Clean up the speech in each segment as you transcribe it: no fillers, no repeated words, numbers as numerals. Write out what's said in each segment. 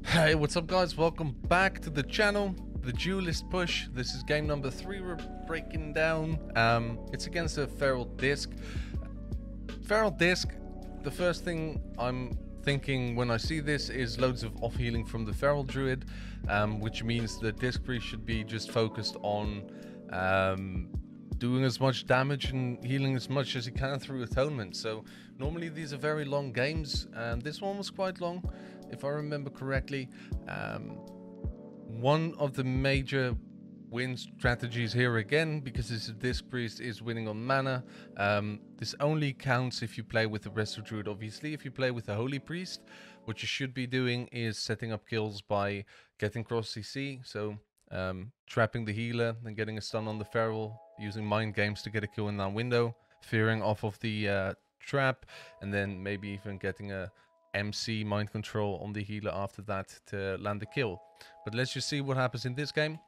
Hey, what's up guys? Welcome back to the channel, the Duelist push. This is game number 3 we're breaking down. It's against a Feral Disc. Feral Disc, the first thing I'm thinking when I see this is loads of off healing from the Feral Druid, which means the Disc Priest should be just focused on doing as much damage and healing as much as he can through Atonement. So normally these are very long games, and this one was quite long if I remember correctly. One of the major win strategies here again, because this is Disc Priest, is winning on mana. This only counts if you play with the Resto Druid. Obviously, if you play with the Holy Priest, what you should be doing is setting up kills by getting cross CC, so trapping the healer, then getting a stun on the Feral, using Mind Games to get a kill in that window, fearing off of the trap, and then maybe even getting a MC mind control on the healer after that to land the kill. But let's just see what happens in this game.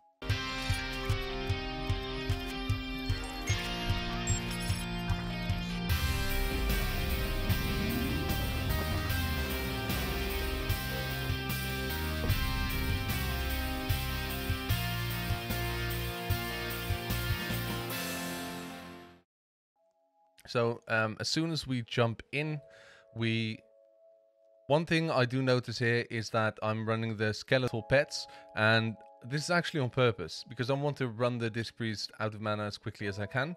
So as soon as we jump in, one thing I do notice here is that I'm running the skeletal pets, and this is actually on purpose because I want to run the Disc Priest out of mana as quickly as I can.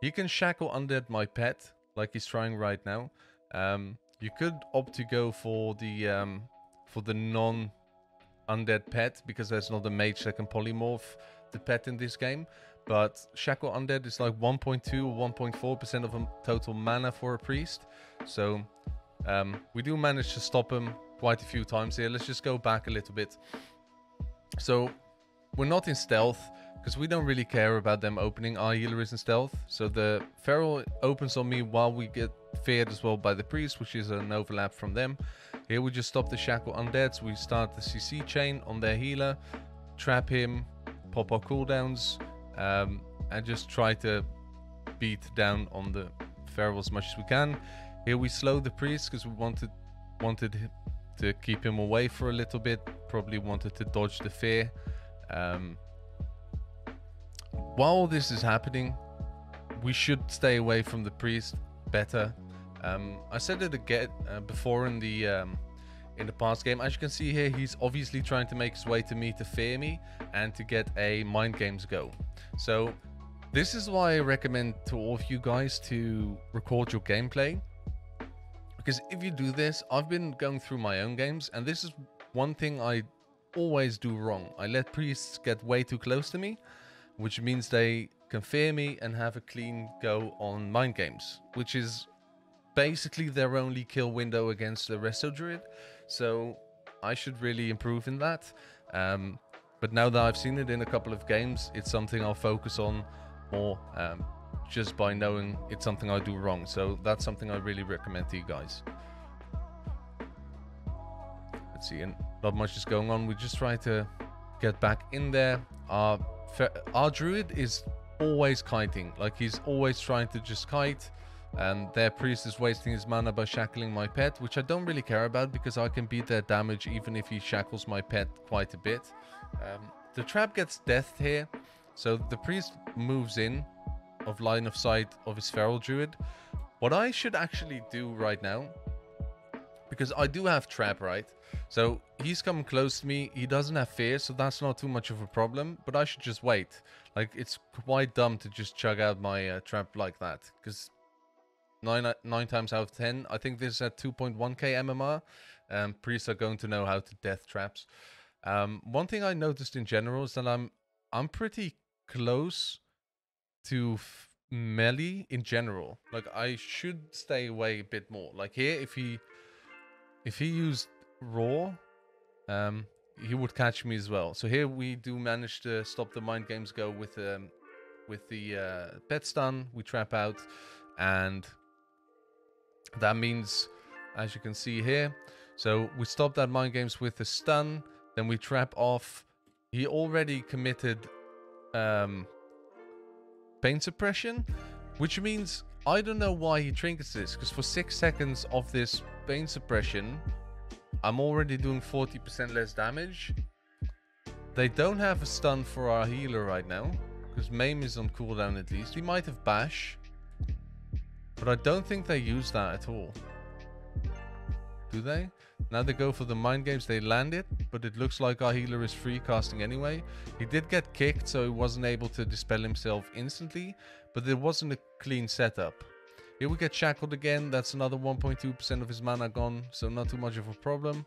He can shackle undead my pet like he's trying right now. You could opt to go for the non-undead pet because there's not a mage that can polymorph the pet in this game. But shackle undead is like 1.2 or 1.4% of total mana for a priest. So we do manage to stop him quite a few times here. Let's just go back a little bit. So we're not in stealth because we don't really care about them opening. Our healer is in stealth. So the Feral opens on me while we get feared as well by the priest, which is an overlap from them. Here we just stop the shackle undead. So we start the CC chain on their healer, trap him, pop our cooldowns, and just try to beat down on the Feral as much as we can. Here we slow the priest because we wanted to keep him away for a little bit. Probably wanted to dodge the fear. While this is happening, we should stay away from the priest better. I said it again before in the past game. As you can see here, he's obviously trying to make his way to me to fear me and to get a Mind Games go. So this is why I recommend to all of you guys to record your gameplay. Because if you do this, I've been going through my own games, and this is one thing I always do wrong. I let priests get way too close to me, which means they can fear me and have a clean go on Mind Games, which is basically their only kill window against the Resto Druid. So I should really improve in that. But now that I've seen it in a couple of games, it's something I'll focus on more, just by knowing it's something I do wrong. So that's something I really recommend to you guys. Let's see, and not much is going on. We just try to get back in there. Our druid is always kiting, like he's always trying to just kite, and their priest is wasting his mana by shackling my pet, which I don't really care about because I can beat their damage even if he shackles my pet quite a bit. The trap gets death here, so the priest moves in of line of sight of his Feral Druid. What I should actually do right now, because I do have trap, right? So he's coming close to me. He doesn't have fear, so that's not too much of a problem. But I should just wait. Like, it's quite dumb to just chug out my trap like that, because 9 times out of 10, I think this is at 2.1k MMR. Priests are going to know how to death traps. One thing I noticed in general is that I'm pretty close to melee in general. Like, I should stay away a bit more. Like here, if he used raw, he would catch me as well. So here we do manage to stop the Mind Games go with the pet stun. We trap out, and that means, as you can see here, so we stop that Mind Games with the stun, then we trap off. He already committed pain suppression, which means I don't know why he trinkets this, because for 6 seconds of this pain suppression, I'm already doing 40% less damage. They don't have a stun for our healer right now, because Maim is on cooldown at least. We might have Bash, but I don't think they use that at all. Do they? Now they go for the mind games. They land it, but it looks like our healer is free casting anyway. He did get kicked, so he wasn't able to dispel himself instantly, but there wasn't a clean setup. Here we get shackled again. That's another 1.2% of his mana gone, so not too much of a problem.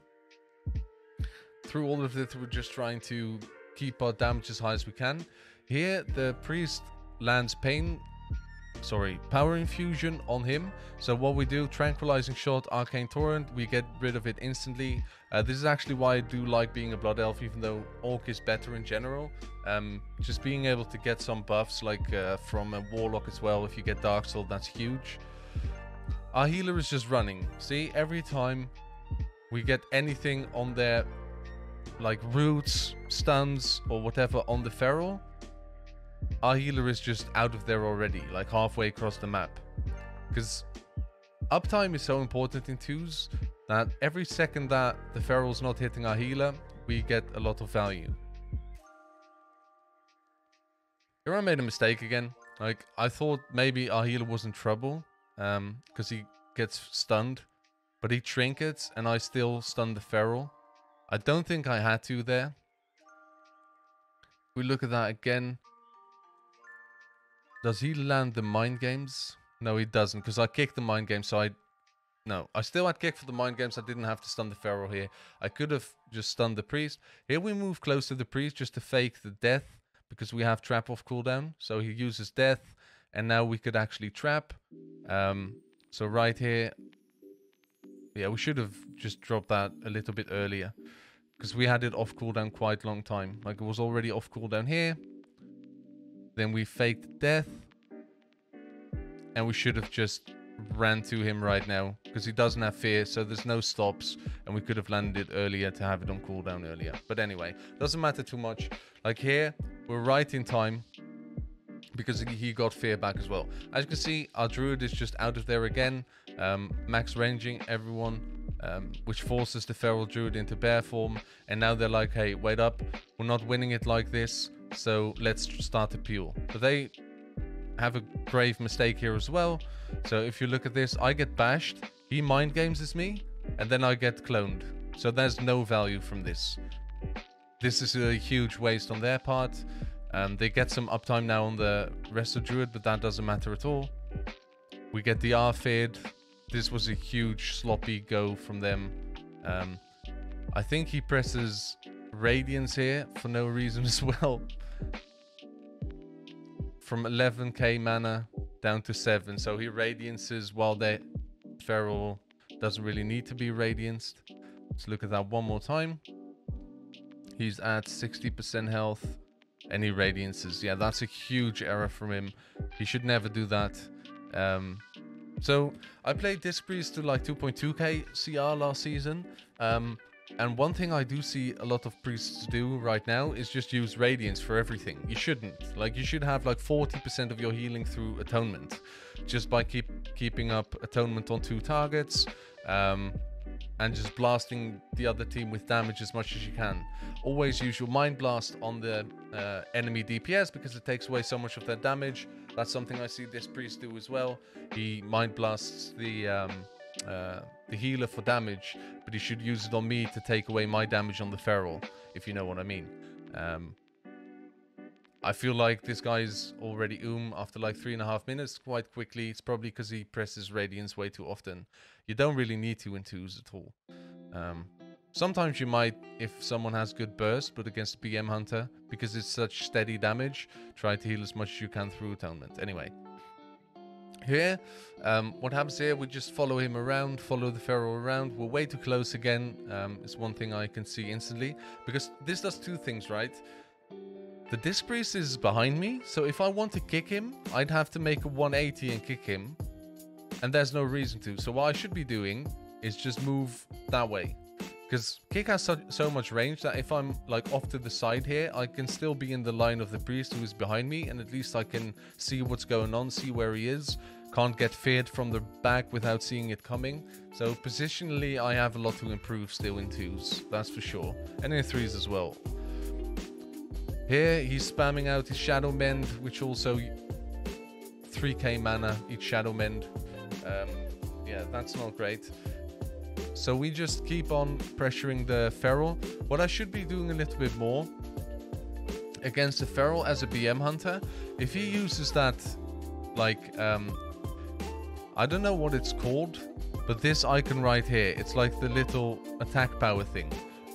Through all of it, we're just trying to keep our damage as high as we can. Here, the priest lands power infusion on him. So what we do, tranquilizing shot, arcane torrent, we get rid of it instantly. This is actually why I do like being a blood elf, even though orc is better in general. Just being able to get some buffs, like from a warlock as well. If you get dark soul, that's huge. Our healer is just running. See, every time we get anything on there, like roots, stuns, or whatever on the feral, our healer is just out of there already, like halfway across the map. Because uptime is so important in twos that every second that the feral's not hitting our healer, we get a lot of value. Here I made a mistake again. Like, I thought maybe our healer was in trouble, because he gets stunned, but he trinkets and I still stunned the feral. I don't think I had to there. We look at that again. Does he land the mind games? No, he doesn't, because I kicked the mind game, so I still had kick for the mind games. I didn't have to stun the feral here. I could have just stunned the priest. Here we move close to the priest just to fake the death, because we have trap off cooldown. So he uses death, and now we could actually trap. So right here, yeah, we should have just dropped that a little bit earlier, because we had it off cooldown quite a long time. Like, it was already off cooldown here. Then we faked death. And we should have just ran to him right now, because he doesn't have fear, so there's no stops. And we could have landed it earlier to have it on cooldown earlier. But anyway, doesn't matter too much. Like here, we're right in time, because he got fear back as well. As you can see, our druid is just out of there again. Max ranging everyone. Which forces the feral druid into bear form. And now they're like, hey, wait up. We're not winning it like this, so let's start to peel. But they have a grave mistake here as well. So if you look at this, I get bashed. He mind games me, and then I get cloned. So there's no value from this. This is a huge waste on their part. They get some uptime now on the rest of druid, but that doesn't matter at all. We get the R-fed. This was a huge sloppy go from them. I think he presses Radiance here for no reason as well. From 11k mana down to 7. So he Radiances while the feral doesn't really need to be Radianced. Let's look at that one more time. He's at 60% health and he Radiances. Yeah, that's a huge error from him. He should never do that. So I played Disc Priest to like 2.2k CR last season. And one thing I do see a lot of priests do right now is just use Radiance for everything. You shouldn't. Like, you should have like 40% of your healing through Atonement. Just by keeping up Atonement on 2 targets. And just blasting the other team with damage as much as you can. Always use your Mind Blast on the enemy DPS, because it takes away so much of their damage. That's something I see this priest do as well. He Mind Blasts the healer for damage, but he should use it on me to take away my damage on the feral, if you know what I mean. I feel like this guy's already after like 3.5 minutes quite quickly. It's probably because he presses Radiance way too often. You don't really need to in 2s at all. Sometimes you might, if someone has good burst, but against BM Hunter, because it's such steady damage, try to heal as much as you can through Atonement. Anyway, here, what happens here, we just follow him around, follow the feral around. We're way too close again. It's one thing I can see instantly, because this does 2 things, right? The Disc Priest is behind me, so if I want to kick him, I'd have to make a 180 and kick him. And there's no reason to. So what I should be doing is just move that way. Because kick has so much range that if I'm like off to the side here, I can still be in the line of the priest who is behind me. And at least I can see what's going on, see where he is. can't get feared from the back without seeing it coming. So positionally, I have a lot to improve still in 2s, that's for sure. And in 3s as well. Here, he's spamming out his Shadow Mend, which also 3k mana each Shadow Mend. Yeah, that's not great. So we just keep on pressuring the Feral. What I should be doing a little bit more against the Feral as a BM hunter, if he uses that, like, I don't know what it's called, but this icon right here, it's like the little attack power thing.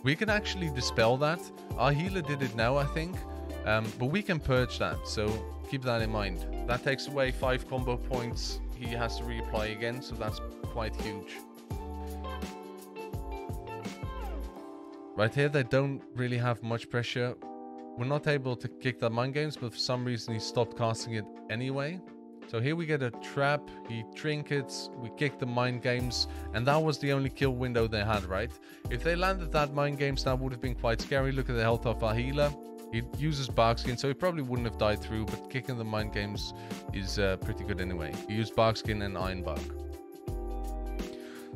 We can actually dispel that. Our healer did it now, I think, but we can purge that, so keep that in mind. That takes away 5 combo points. He has to reapply again, so that's quite huge. Right here, they don't really have much pressure. We're not able to kick the Mind Games, but for some reason he stopped casting it anyway. So here we get a trap, he trinkets, we kick the Mind Games, and that was the only kill window they had, right? If they landed that Mind Games, that would have been quite scary. Look at the health of our healer. He uses Barkskin, so he probably wouldn't have died through, but kicking the Mind Games is pretty good anyway. He used Barkskin and Iron Bark.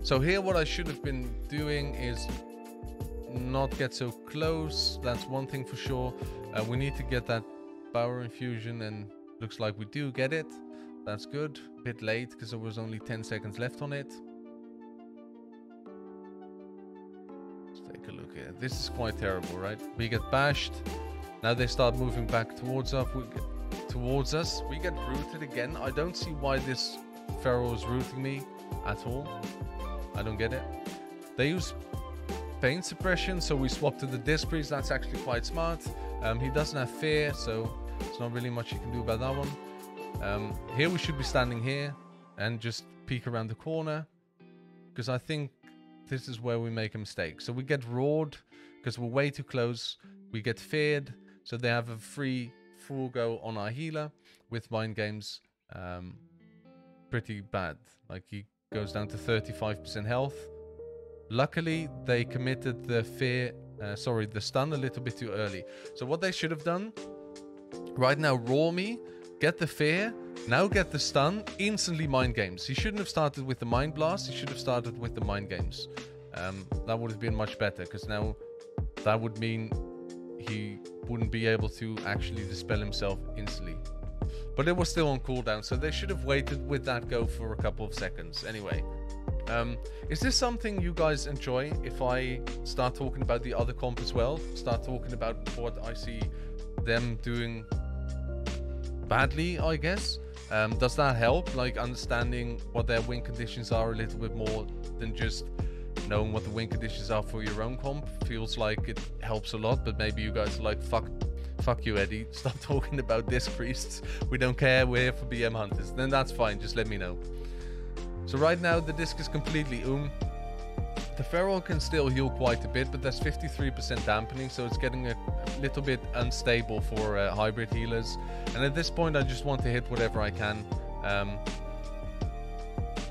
So here what I should have been doing is not get so close. That's one thing for sure. We need to get that power infusion, and looks like we do get it. That's good. A bit late because there was only 10 seconds left on it. Let's take a look here. This is quite terrible, right? We get bashed. Now they start moving back towards us. We get rooted again. I don't see why this Feral is rooting me at all. I don't get it. They use pain suppression, so we swap to the Disc Priest. That's actually quite smart. He doesn't have fear, so there's not really much you can do about that one. Here we should be standing here and just peek around the corner, because I think this is where we make a mistake. So we get roared because we're way too close. We get feared, so they have a free full go on our healer with Mind Games. Pretty bad. Like, he goes down to 35% health. Luckily, they committed the the stun a little bit too early. So what they should have done, right now, roar me, get the fear, now get the stun, instantly Mind Games. He shouldn't have started with the Mind Blast, he should have started with the Mind Games. That would have been much better, because now that would mean he wouldn't be able to actually dispel himself instantly. But it was still on cooldown, so they should have waited with that go for a couple of seconds. Anyway, is this something you guys enjoy if I start talking about the other comp as well? Start talking about what I see them doing badly, I guess? Does that help? Like, understanding what their win conditions are a little bit more than just knowing what the win conditions are for your own comp? Feels like it helps a lot, but maybe you guys are like, fuck you, Eddy. Stop talking about Disc Priests. We don't care. We're here for BM Hunters. Then that's fine. Just let me know. So right now the disc is completely The Feral can still heal quite a bit, but that's 53% dampening, so it's getting a little bit unstable for hybrid healers. And at this point I just want to hit whatever I can.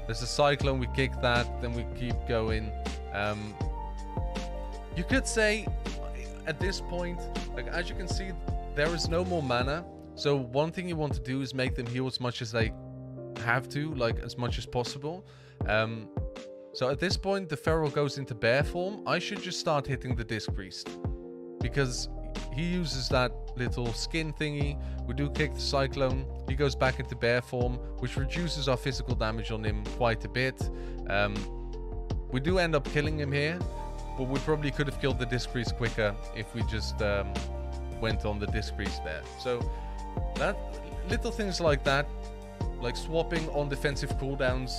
There's a Cyclone, we kick that, then we keep going. You could say at this point, like, as you can see, there is no more mana. So one thing you want to do is make them heal as much as they have to, like as much as possible. So at this point the Feral goes into bear form. I should just start hitting the Disc Priest, because he uses that little skin thingy. We do kick the Cyclone, he goes back into bear form, which reduces our physical damage on him quite a bit. We do end up killing him here, but we probably could have killed the Disc Priest quicker if we just went on the Disc Priest there. So that little things like that, like swapping on defensive cooldowns,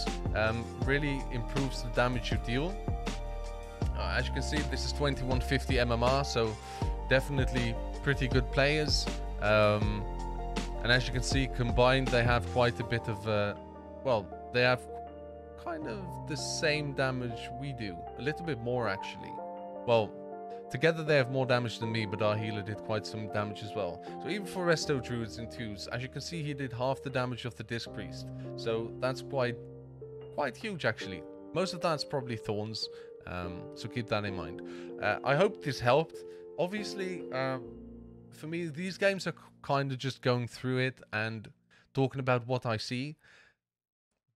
really improves the damage you deal. As you can see, this is 2150 MMR, so definitely pretty good players. And as you can see, combined they have quite a bit of well, they have kind of the same damage we do, a little bit more actually. Well, together they have more damage than me, but our healer did quite some damage as well. So even for Resto Druids in 2s, as you can see, he did half the damage of the Disc Priest. So that's quite huge actually. Most of that's probably Thorns, so keep that in mind. I hope this helped. Obviously, for me, these games are kind of just going through it and talking about what I see.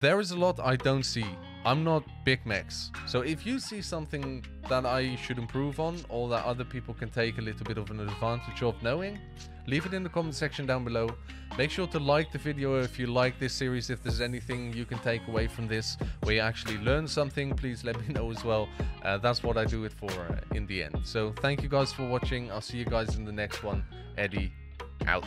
there is a lot I don't see. I'm not big mechs. So if you see something that I should improve on, or that other people can take a little bit of an advantage of knowing, leave it in the comment section down below. Make sure to like the video if you like this series. If there's anything you can take away from this where you actually learn something, please let me know as well. That's what I do it for in the end. So thank you guys for watching. I'll see you guys in the next one. Eddy out.